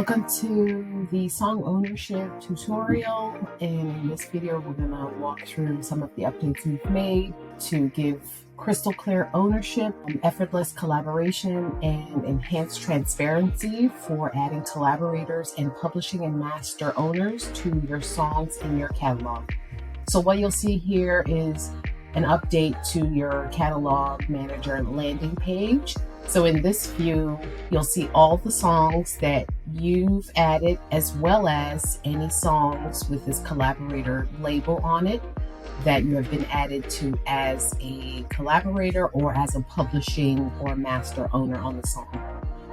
Welcome to the song ownership tutorial, and in this video we're going to walk through some of the updates we've made to give crystal clear ownership, effortless collaboration, and enhanced transparency for adding collaborators and publishing and master owners to your songs in your catalog. So what you'll see here is an update to your catalog manager landing page. So in this view, you'll see all the songs that you've added, as well as any songs with this collaborator label on it that you have been added to as a collaborator or as a publishing or master owner on the song.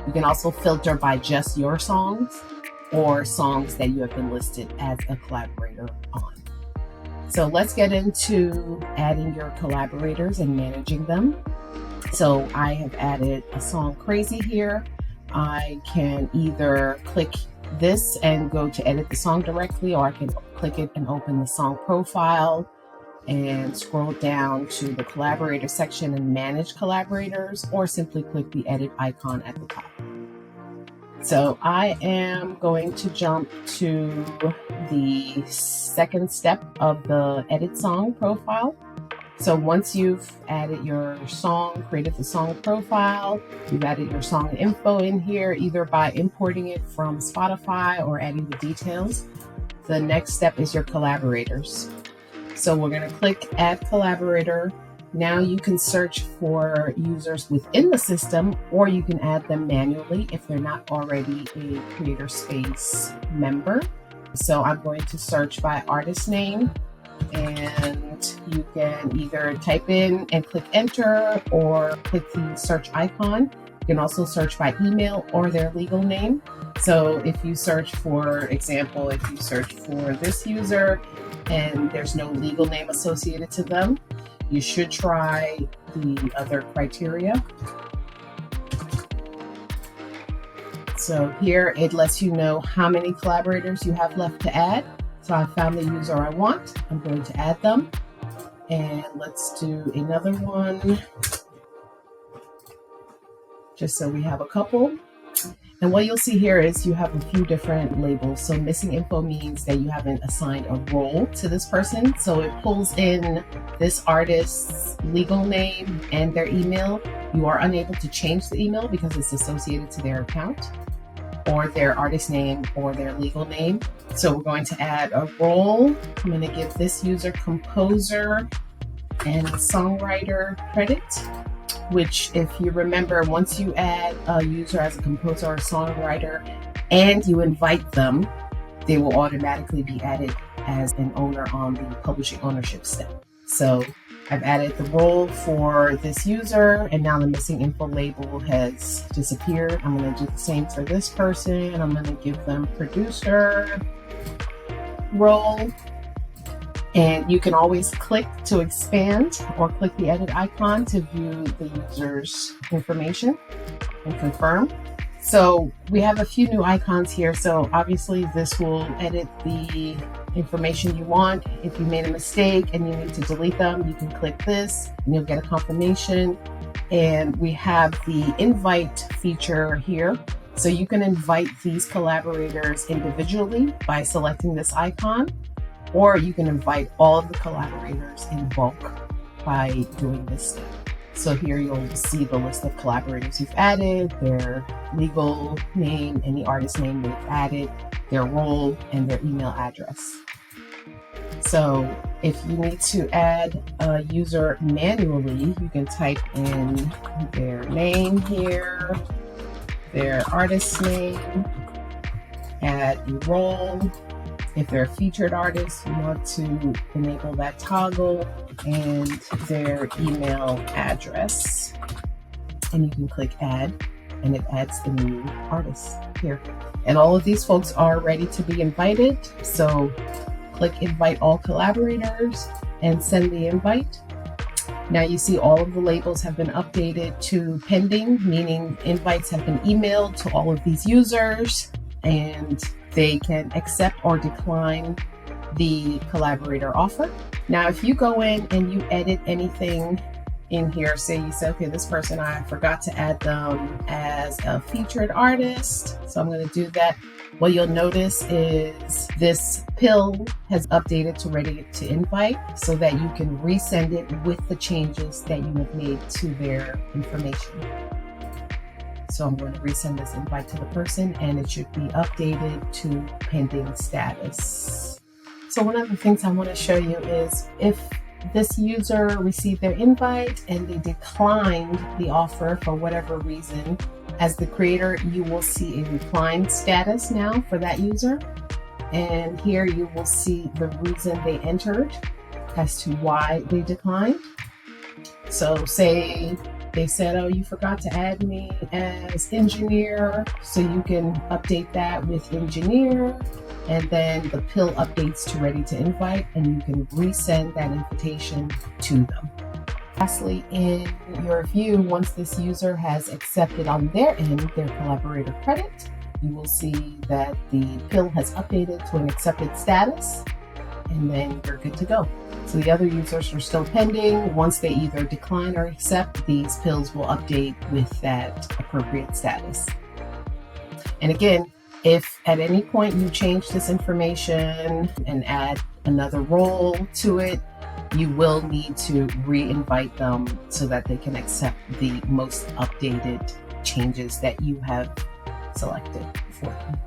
You can also filter by just your songs or songs that you have been listed as a collaborator on. So let's get into adding your collaborators and managing them. So I have added a song Crazy here. I can either click this and go to edit the song directly, or I can click it and open the song profile and scroll down to the collaborator section and manage collaborators, or simply click the edit icon at the top. So I am going to jump to the second step of the edit song profile. So once you've added your song, created the song profile, you've added your song info in here, either by importing it from Spotify or adding the details, the next step is your collaborators. So we're going to click Add Collaborator. Now you can search for users within the system, or you can add them manually if they're not already a CreatorSPC member. So I'm going to search by artist name, and you can either type in and click enter or click the search icon. You can also search by email or their legal name. So if you search, for example, if you search for this user and there's no legal name associated to them, you should try the other criteria. So here it lets you know how many collaborators you have left to add. So I found the user I want. I'm going to add them. And let's do another one, just so we have a couple. And what you'll see here is you have a few different labels. So missing info means that you haven't assigned a role to this person. So it pulls in this artist's legal name and their email. You are unable to change the email because it's associated to their account, or their artist name, or their legal name. So we're going to add a role. I'm going to give this user composer and songwriter credit, which, if you remember, once you add a user as a composer or songwriter and you invite them, they will automatically be added as an owner on the publishing ownership step. So I've added the role for this user, and now the missing info label has disappeared. I'm going to do the same for this person. I'm going to give them producer role. And you can always click to expand or click the edit icon to view the user's information and confirm. So we have a few new icons here. So obviously this will edit the information you want. If you made a mistake and you need to delete them, you can click this and you'll get a confirmation. And we have the invite feature here. So you can invite these collaborators individually by selecting this icon, or you can invite all of the collaborators in bulk by doing this step. So here you'll see the list of collaborators you've added, their legal name, any artist name they've added, their role, and their email address. So if you need to add a user manually, you can type in their name here, their artist name, add a role. If they're a featured artist, you want to enable that toggle, and their email address. And you can click add, and it adds the new artist here. And all of these folks are ready to be invited. So click invite all collaborators and send the invite. Now you see all of the labels have been updated to pending, meaning invites have been emailed to all of these users, and they can accept or decline the collaborator offer. Now, if you go in and you edit anything in here, say you say, okay, this person, I forgot to add them as a featured artist. So I'm going to do that. What you'll notice is this pill has updated to ready to invite so that you can resend it with the changes that you have made to their information. So I'm going to resend this invite to the person and it should be updated to pending status. So one of the things I want to show you is if this user received their invite and they declined the offer for whatever reason, as the creator, you will see a declined status now for that user. And here you will see the reason they entered as to why they declined. So say they said, oh, you forgot to add me as engineer. So you can update that with engineer. And then the pill updates to ready to invite, and you can resend that invitation to them. Lastly, in your view, once this user has accepted on their end their collaborator credit, you will see that the pill has updated to an accepted status, and then you're good to go. So the other users are still pending. Once they either decline or accept, these pills will update with that appropriate status. And again, if at any point you change this information and add another role to it, you will need to re-invite them so that they can accept the most updated changes that you have selected for them.